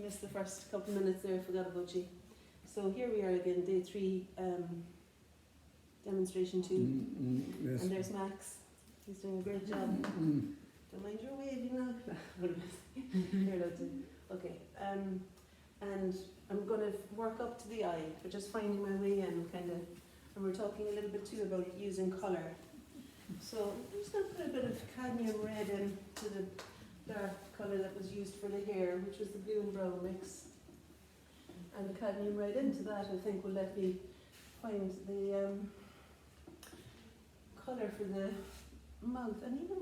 missed the first couple of minutes there, forgot about you. So here we are again, day 3, demonstration 2. Yes. And there's Max. He's doing a great job. Don't mind your waving now. You're allowed to. Okay. And I'm going to work up to the eye. We're just finding my way in, kind of. And we're talking a little bit too about using colour. So I'm just going to put a bit of cadmium red into the dark colour that was used for the hair, which was the blue and brown mix. And the cadmium red into that, I think, will let me find the colour for the mouth. And even,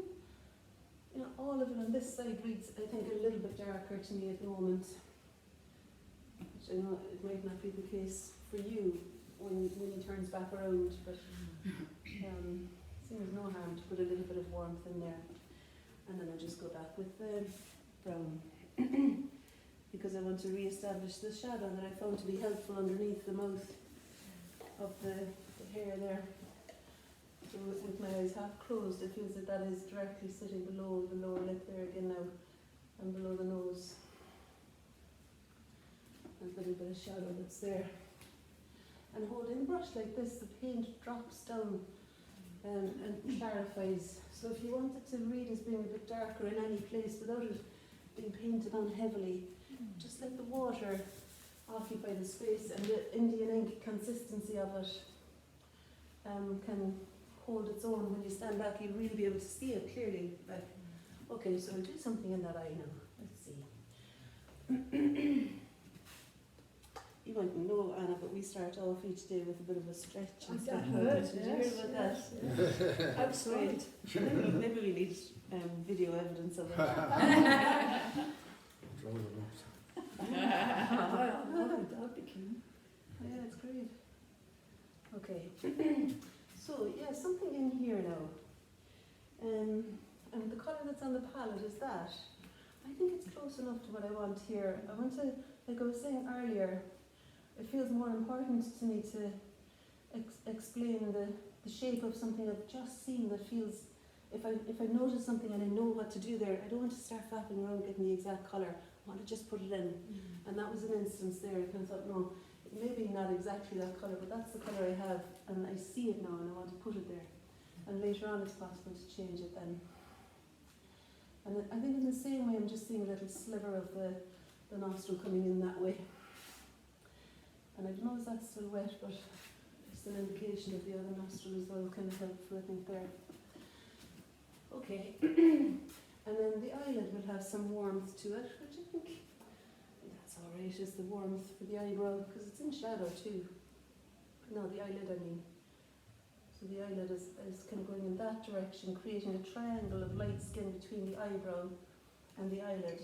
you know, all of it on this side reads, I think, a little bit darker to me at the moment. Which I know it might not be the case for you when he turns back around, but seems no harm to put a little bit of warmth in there. And then I just go back with the brown. Because I want to re-establish the shadow that I found to be helpful underneath the mouth of the hair there. So with my eyes half closed, it feels that that is directly sitting below the lower lip there again now, and below the nose. There's a little bit of shadow that's there. And holding the brush like this, the paint drops down and clarifies. So if you want it to read as being a bit darker in any place without it being painted on heavily, just let the water occupy the space, and the Indian ink consistency of it can hold its own. When you stand back, you'll really be able to see it clearly. Like, okay, so I'll do something in that eye now. Let's see. You won't know, Anna, but we start off each day with a bit of a stretch and stuff. Did you hear about that? Yes. Absolutely. Maybe we need video evidence of it. That'd be keen. Yeah, it's great. Okay. So, yeah, something in here now. And the colour that's on the palette is that. I think it's close enough to what I want here. I want to, like I was saying earlier, it feels more important to me to explain the shape of something I've just seen that feels, if I notice something and I know what to do there, I don't want to start faffing around getting the exact colour. I want to just put it in. And that was an instance there. I kind of thought, no, maybe not exactly that colour, but that's the colour I have, and I see it now and I want to put it there. And later on it's possible to change it then. And I think in the same way I'm just seeing a little sliver of the nostril coming in that way. And I don't know if that's still wet, but it's an indication of the other nostril as well, kind of helpful I think there. Okay. And then the eyelid will have some warmth to it, which I think that's alright, is the warmth for the eyebrow, because it's in shadow too. No, the eyelid I mean. So the eyelid is kind of going in that direction, creating a triangle of light skin between the eyebrow and the eyelid.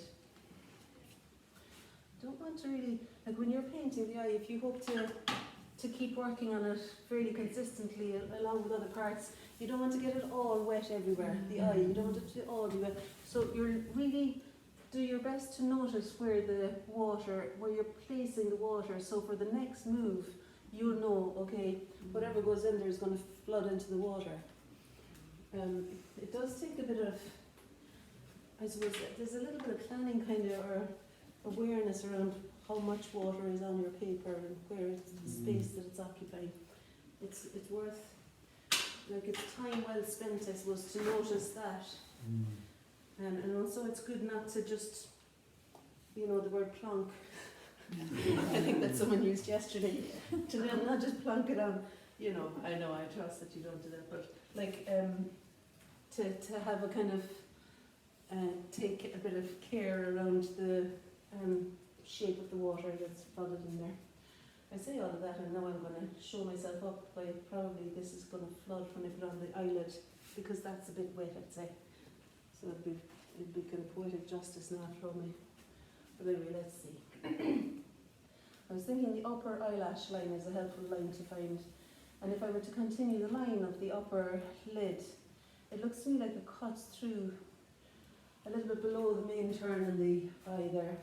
Don't want to really, like when you're painting the eye, if you hope to keep working on it fairly consistently along with other parts, you don't want to get it all wet everywhere, the eye, you don't want it to all be wet. So you're really, do your best to notice where you're placing the water, so for the next move, you'll know, okay, whatever goes in there is going to flood into the water. It does take a bit of, I suppose, there's a little bit of planning kind of, or awareness around how much water is on your paper and where it's the space that it's occupying. It's worth, like it's time well spent, I suppose, to notice that. And also it's good not to just, you know, the word plonk. I think that someone used yesterday, to not just plonk it on, you know, I trust that you don't do that, but like to have a kind of, take a bit of care around the shape of the water that's flooded in there. I say all of that and now I'm going to show myself up by probably this is going to flood when I put on the eyelid, because that's a bit wet, I'd say. So it'd be kind of poetic justice now from me. But anyway, let's see. I was thinking the upper eyelash line is a helpful line to find. And if I were to continue the line of the upper lid, it looks to me like it cuts through a little bit below the main turn in the eye there.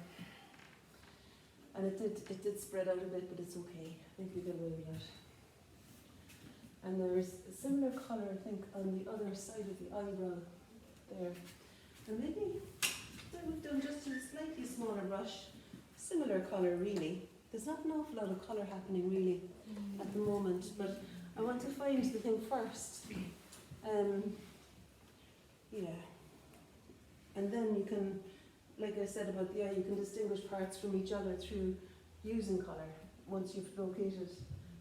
And it did spread out a bit, but it's okay. I think we get away with that. And there's a similar colour, I think, on the other side of the eyebrow there. And maybe I would do just a slightly smaller brush, similar colour really. There's not an awful lot of colour happening really at the moment, but I want to find the thing first. Yeah. And then you can, like I said about the eye, you can distinguish parts from each other through using colour once you've located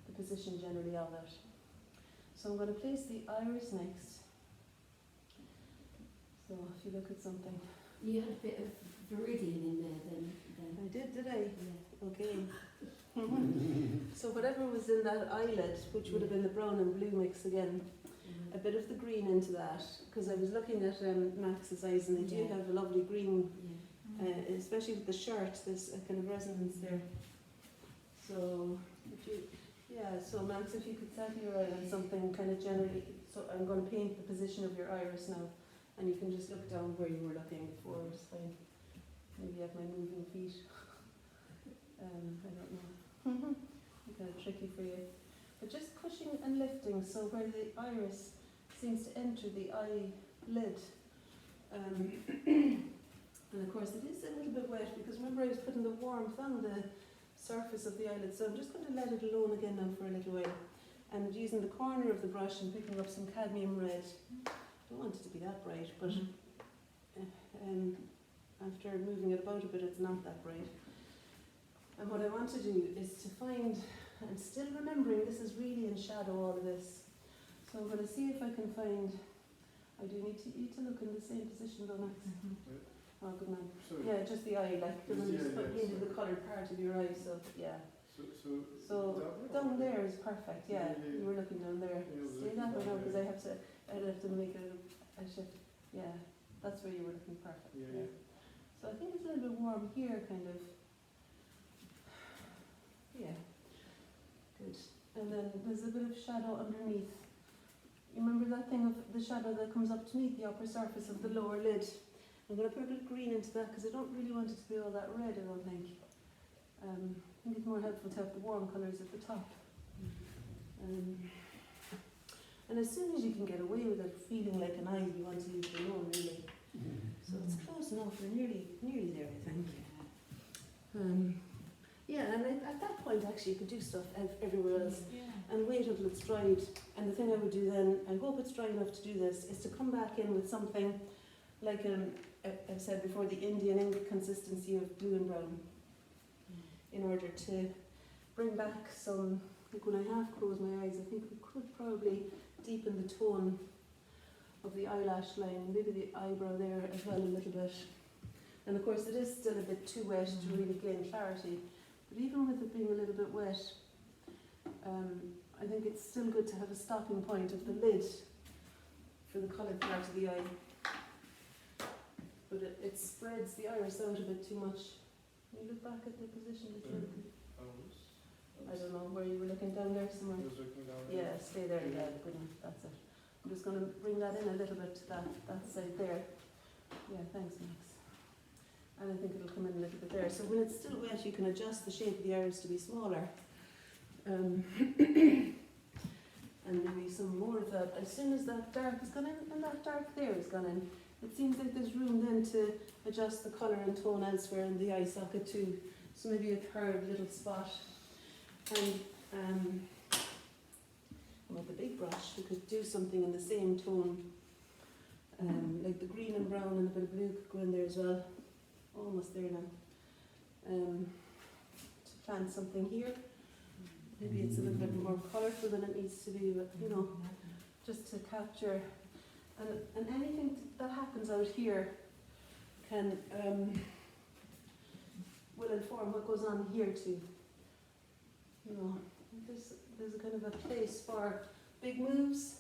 the position generally of it. So I'm going to place the iris next. So if you look at something. You had a bit of viridian in there then. I did I? Yeah. Okay. So whatever was in that eyelid, which would have been the brown and blue mix again, a bit of the green into that, because I was looking at Max's eyes and they do Yeah. have a lovely green, Yeah. especially with the shirt, there's a kind of resonance there. So if you, so Max, if you could set your eye on something kind of generally, so I'm going to paint the position of your iris now, and you can just look down where you were looking before, it's fine. Maybe I have my moving feet. I don't know. Kind of tricky for you. But just pushing and lifting, so where the iris seems to enter the eyelid. And of course it is a little bit wet because remember I was putting the warmth on the surface of the eyelid, so I'm just going to let it alone again now for a little while. And using the corner of the brush and picking up some cadmium red. Don't want it to be that bright, but after moving it about a bit it's not that bright. And what I want to do is to find, and still remembering this is really in shadow, all of this. So I'm going to see if I can find, I do need to look in the same position though, Max. Oh, good man. Sorry. Yeah, just the eye, like the one you just painted the coloured part of your eye, so yeah. So down there is perfect, yeah. You were looking down there. See that one now, because I'd have to make a shift. Yeah, that's where you were looking perfect. Yeah. So I think it's a little bit warm here, kind of. Yeah, good. And then there's a bit of shadow underneath. You remember that thing of the shadow that comes up to meet the upper surface of the lower lid? I'm going to put a bit of green into that because I don't really want it to be all that red, I don't think. I think it's more helpful to have the warm colours at the top. And as soon as you can get away with it feeling like an eye, you want to leave it alone, really. So it's close enough, we're nearly there, I think. Yeah, and at that point actually you could do stuff everywhere else and wait until it's dried. And the thing I would do then, I hope it's dry enough to do this, is to come back in with something like I've said before, the Indian ink consistency of blue and brown, in order to bring back some, like when I half close my eyes, I think we could probably deepen the tone of the eyelash line, maybe the eyebrow there as well a little bit. And of course it is still a bit too wet to really gain clarity. But even with it being a little bit wet, I think it's still good to have a stopping point of the lid for the coloured part of the eye. But it spreads the iris out a bit too much. Can you look back at the position that you're looking? I don't know, where you were looking down there somewhere? Yeah, stay there, yeah, good enough, that's it. I'm just going to bring that in a little bit to that side there. Yeah, thanks Max. And I think it'll come in a little bit there. So when it's still wet, you can adjust the shape of the iris to be smaller. And maybe some more of that. As soon as that dark has gone in, and that dark there has gone in, it seems like there's room then to adjust the colour and tone elsewhere in the eye socket too. So maybe a curved little spot. And with the big brush, we could do something in the same tone. Like the green and brown and a bit of blue could go in there as well. Almost there now. To plant something here. Maybe it's a little bit more colourful than it needs to be, but you know, just to capture. And anything that happens out here can will inform what goes on here too. You know, there's a kind of a place for big moves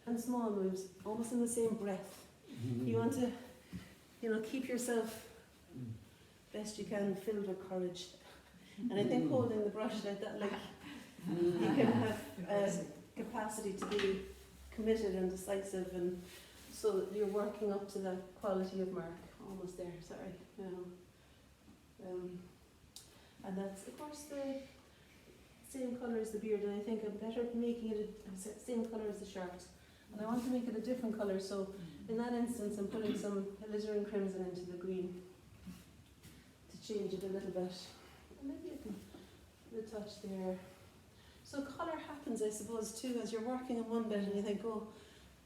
and small moves, almost in the same breath. You want to, you know, keep yourself best you can filled with courage. And I think holding the brush like that, like you can have capacity to be committed and decisive, and so you're working up to that quality of mark. Almost there, sorry. And that's of course the same colour as the beard, and I think I'm better at making it the same colour as the shirt. And I want to make it a different colour, so in that instance I'm putting some alizarin crimson into the green to change it a little bit. touch there. So colour happens, I suppose, too, as you're working on one bit and you think, oh,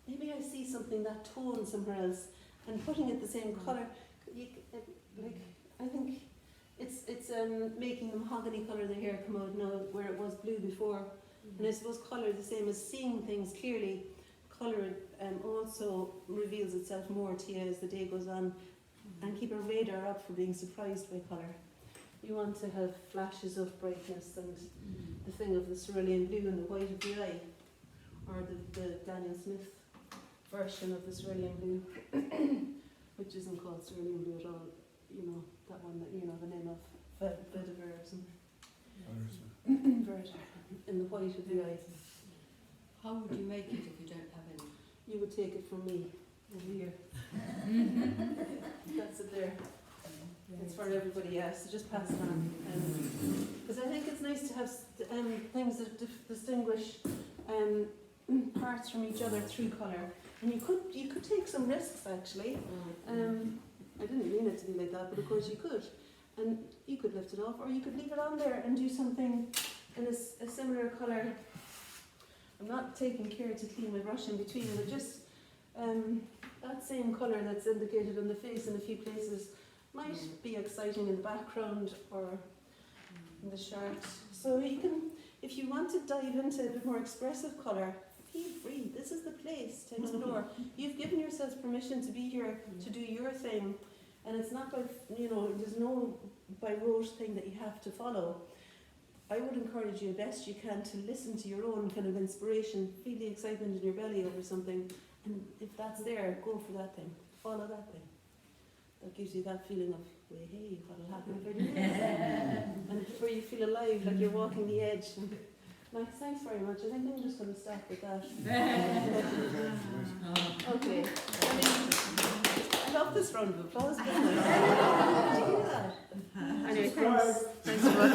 maybe I see something, that tone somewhere else, and putting it the same colour, I think it's making the mahogany colour of the hair come out now where it was blue before. And I suppose colour, the same as seeing things clearly, colour also reveals itself more to you as the day goes on, and keep a radar up for being surprised by colour. You want to have flashes of brightness and the thing of the cerulean blue and the white of the eye, or the Daniel Smith version of the cerulean blue, which isn't called cerulean blue at all, you know, that one that, you know, the name of vetiver or something. Vert, in the white of the eye. How would you make it if you don't have any? You would take it from me over here. That's it there. It's for everybody else, so just pass it on. Because I think it's nice to have things that distinguish parts from each other through colour. And you could take some risks actually. I didn't mean it to be like that, but of course you could. And you could lift it off, or you could leave it on there and do something in a similar colour. I'm not taking care to clean my brush in between, but just that same colour that's indicated on the face in a few places might be exciting in the background or in the shirt. So you can, if you want to dive into a bit more expressive colour, feel free. This is the place to explore. You've given yourselves permission to be here to do your thing, and it's not by, you know, there's no by rote thing that you have to follow. I would encourage you best you can to listen to your own kind of inspiration, feel the excitement in your belly over something, and if that's there, go for that thing, follow that thing. That gives you that feeling of, well, hey, what'll happen if I do this? And where you feel alive, like you're walking the edge. Max, thanks very much. I think I'm just going to stop with that. Okay. I mean, I love this round of applause. Did you hear that? Anyway, thanks. Thanks so much.